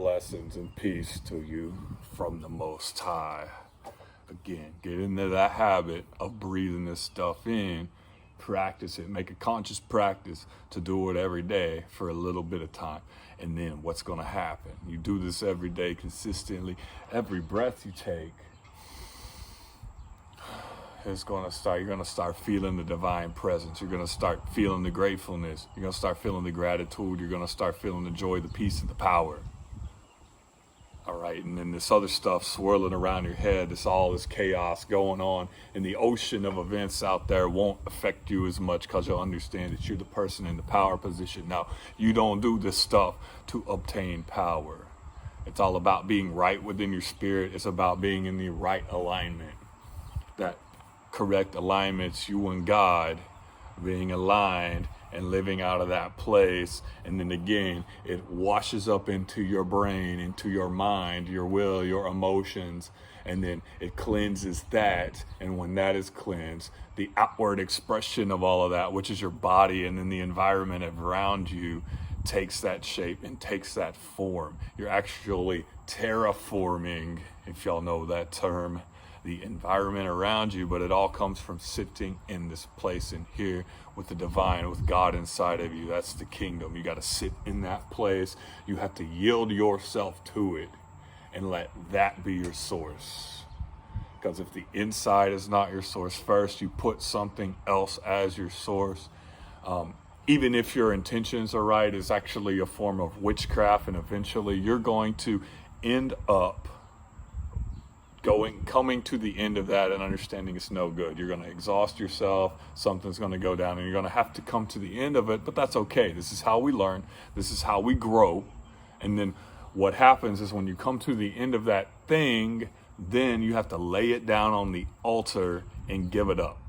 Blessings and peace to you from the Most High. Again, get into that habit of breathing this stuff in. Practice it. Make a conscious practice to do it every day for a little bit of time. And then what's going to happen? You do this every day consistently. Every breath you take, it's going to start. You're going to start feeling the divine presence. You're going to start feeling the gratefulness. You're going to start feeling the gratitude. You're going to start feeling the joy, the peace, and the power. All right, and then this other stuff swirling around your head, all this chaos going on in the ocean of events out there won't affect you as much because you'll understand that you're the person in the power position. Now, you don't do this stuff to obtain power. It's all about being right within your spirit. It's about being in the right alignment. That correct alignment's you and God being aligned and living out of that place. And then again, it washes up into your brain, into your mind, your will, your emotions, and then it cleanses that. And when that is cleansed, the outward expression of all of that, which is your body and then the environment around you, takes that shape and takes that form. You're actually terraforming, if y'all know that term, the environment around you, but it all comes from sitting in this place in here with the divine, with God inside of you. That's the kingdom. You got to sit in that place. You have to yield yourself to it and let that be your source. Because if the inside is not your source first, you put something else as your source. Even if your intentions are right, it's actually a form of witchcraft, and eventually you're going to end up coming to the end of that and understanding it's no good. You're going to exhaust yourself. Something's going to go down and you're going to have to come to the end of it, but that's okay. This is how we learn. This is how we grow. And then what happens is when you come to the end of that thing, then you have to lay it down on the altar and give it up.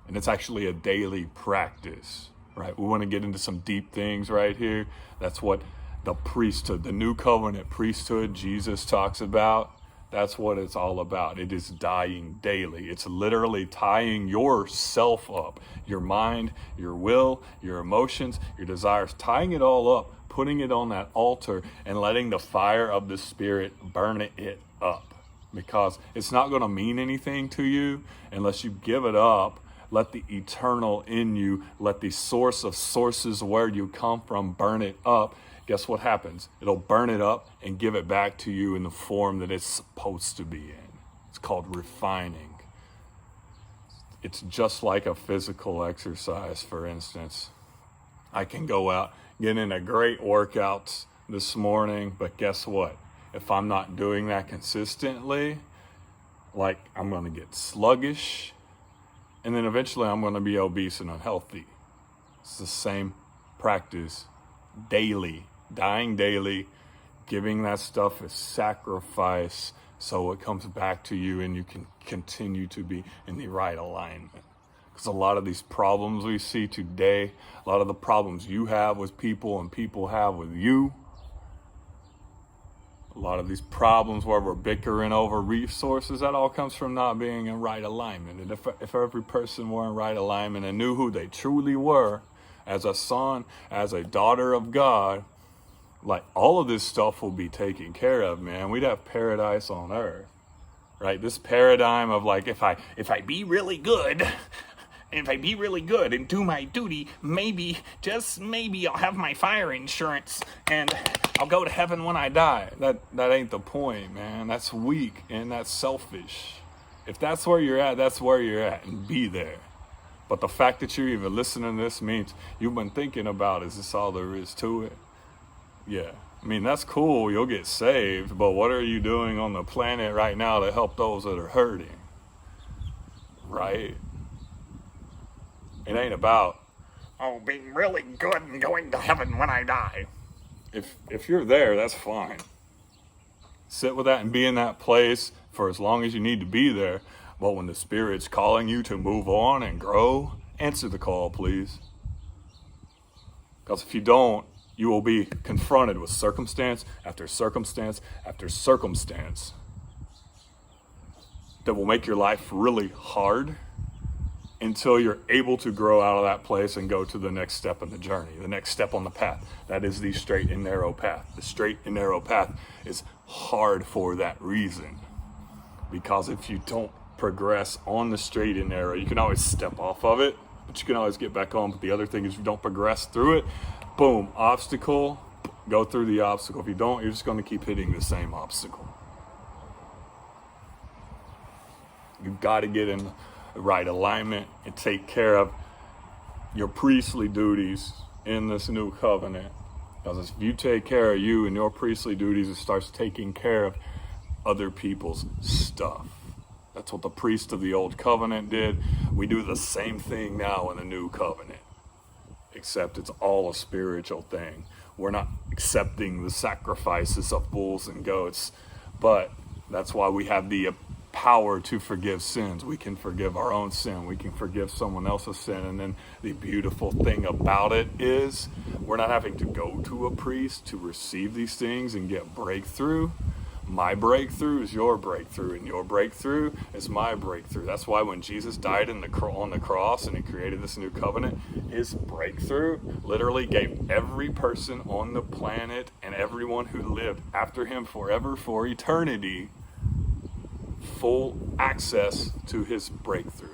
And it's actually a daily practice, right? We want to get into some deep things right here. That's what the priesthood, the new covenant priesthood Jesus talks about. That's what it's all about. It is dying daily. It's literally tying yourself up, your mind, your will, your emotions, your desires, tying it all up, putting it on that altar and letting the fire of the Spirit burn it up. Because it's not going to mean anything to you unless you give it up. Let the eternal in you, let the source of sources where you come from burn it up. Guess what happens? It'll burn it up and give it back to you in the form that it's supposed to be in. It's called refining. It's just like a physical exercise, for instance. I can go out, get in a great workout this morning, but guess what? If I'm not doing that consistently, like I'm going to get sluggish, and then eventually I'm going to be obese and unhealthy. It's the same practice daily. Dying daily, giving that stuff as sacrifice so it comes back to you and you can continue to be in the right alignment. Because a lot of these problems we see today, a lot of the problems you have with people and people have with you, a lot of these problems where we're bickering over resources, that all comes from not being in right alignment. And if every person were in right alignment and knew who they truly were as a son, as a daughter of God, like all of this stuff will be taken care of, man. We'd have paradise on earth, right? This paradigm of like, if I be really good, if I be really good and do my duty, maybe, just maybe I'll have my fire insurance and I'll go to heaven when I die. That ain't the point, man. That's weak and that's selfish. If that's where you're at, that's where you're at, and be there. But the fact that you're even listening to this means you've been thinking about, is this all there is to it? Yeah, I mean, that's cool. You'll get saved, but what are you doing on the planet right now to help those that are hurting? Right? It ain't about, being really good and going to heaven when I die. If you're there, that's fine. Sit with that and be in that place for as long as you need to be there. But when the Spirit's calling you to move on and grow, answer the call, please. Because if you don't, you will be confronted with circumstance after circumstance after circumstance that will make your life really hard until you're able to grow out of that place and go to the next step in the journey, the next step on the path. That is the straight and narrow path. The straight and narrow path is hard for that reason. Because if you don't progress on the straight and narrow, you can always step off of it, but you can always get back on. But the other thing is, if you don't progress through it, boom, obstacle, go through the obstacle. If you don't, you're just going to keep hitting the same obstacle. You've got to get in the right alignment and take care of your priestly duties in this new covenant. Because if you take care of you and your priestly duties, it starts taking care of other people's stuff. That's what the priest of the old covenant did. We do the same thing now in the new covenant, except it's all a spiritual thing. We're not accepting the sacrifices of bulls and goats, but that's why we have the power to forgive sins. We can forgive our own sin. We can forgive someone else's sin. And then the beautiful thing about it is we're not having to go to a priest to receive these things and get breakthrough. My breakthrough is your breakthrough, and your breakthrough is my breakthrough. That's why when Jesus died on the cross and he created this new covenant, his breakthrough literally gave every person on the planet and everyone who lived after him forever, for eternity, full access to his breakthrough.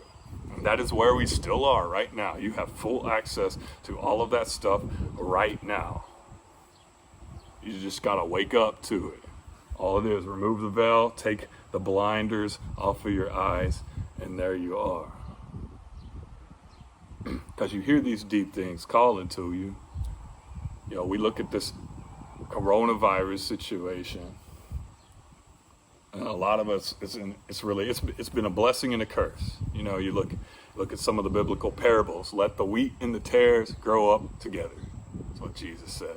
And that is where we still are right now. You have full access to all of that stuff right now. You just got to wake up to it. All it is, remove the veil, take the blinders off of your eyes, and there you are. Because you hear these deep things calling to you. You know, we look at this coronavirus situation, and a lot of us, it's been a blessing and a curse. You know, you look at some of the biblical parables. Let the wheat and the tares grow up together. That's what Jesus said.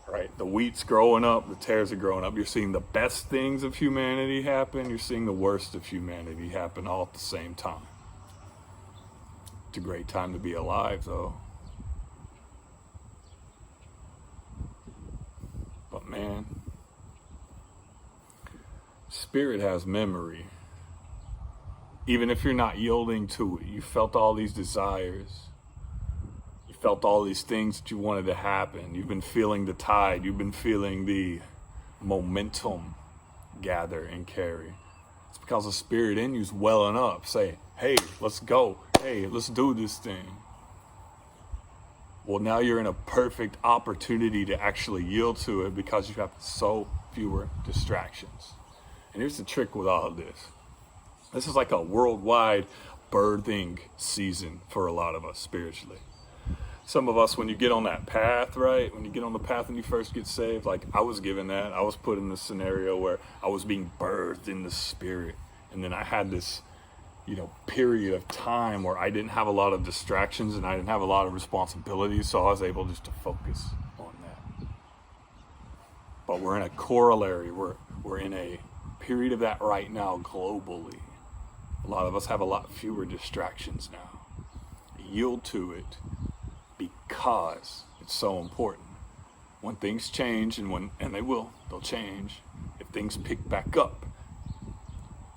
Right? The wheat's growing up, the tares are growing up. You're seeing the best things of humanity happen. You're seeing the worst of humanity happen all at the same time. It's a great time to be alive, though. But man, Spirit has memory. Even if you're not yielding to it, you felt all these desires. Felt all these things that you wanted to happen. You've been feeling the tide. You've been feeling the momentum gather and carry. It's because the Spirit in you is welling up. Say, hey, let's go. Hey, let's do this thing. Well, now you're in a perfect opportunity to actually yield to it because you have so fewer distractions. And here's the trick with all of this. This is like a worldwide birthing season for a lot of us spiritually. Some of us, when you get on that path, right? When you get on the path and you first get saved, like I was given that. I was put in this scenario where I was being birthed in the Spirit. And then I had this, period of time where I didn't have a lot of distractions and I didn't have a lot of responsibilities. So I was able just to focus on that. But we're in a corollary. We're in a period of that right now globally. A lot of us have a lot fewer distractions now. Yield to it. Because it's so important. When things change, and they'll change. If things pick back up,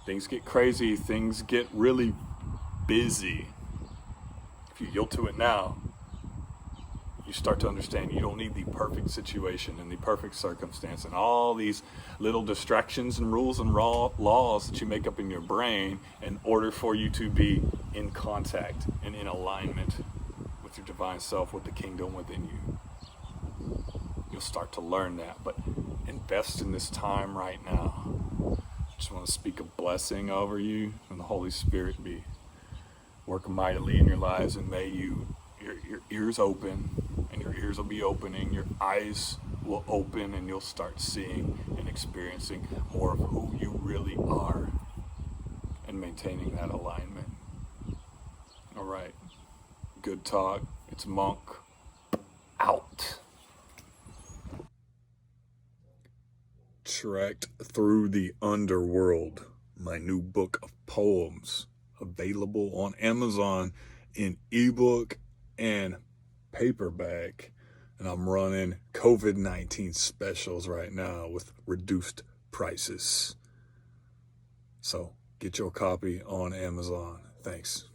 things get crazy, things get really busy. If you yield to it now, you start to understand you don't need the perfect situation and the perfect circumstance and all these little distractions and rules and laws that you make up in your brain in order for you to be in contact and in alignment with your divine self, with the kingdom within you. You'll start to learn that, but invest in this time right now. I just want to speak a blessing over you, and the Holy Spirit be work mightily in your lives, and may your ears open, and your ears will be opening, your eyes will open, and you'll start seeing and experiencing more of who you really are and maintaining that alignment. All right. Good talk. It's Monk. Out. Trekked Through the Underworld, my new book of poems, available on Amazon in ebook and paperback. And I'm running COVID-19 specials right now with reduced prices. So get your copy on Amazon. Thanks.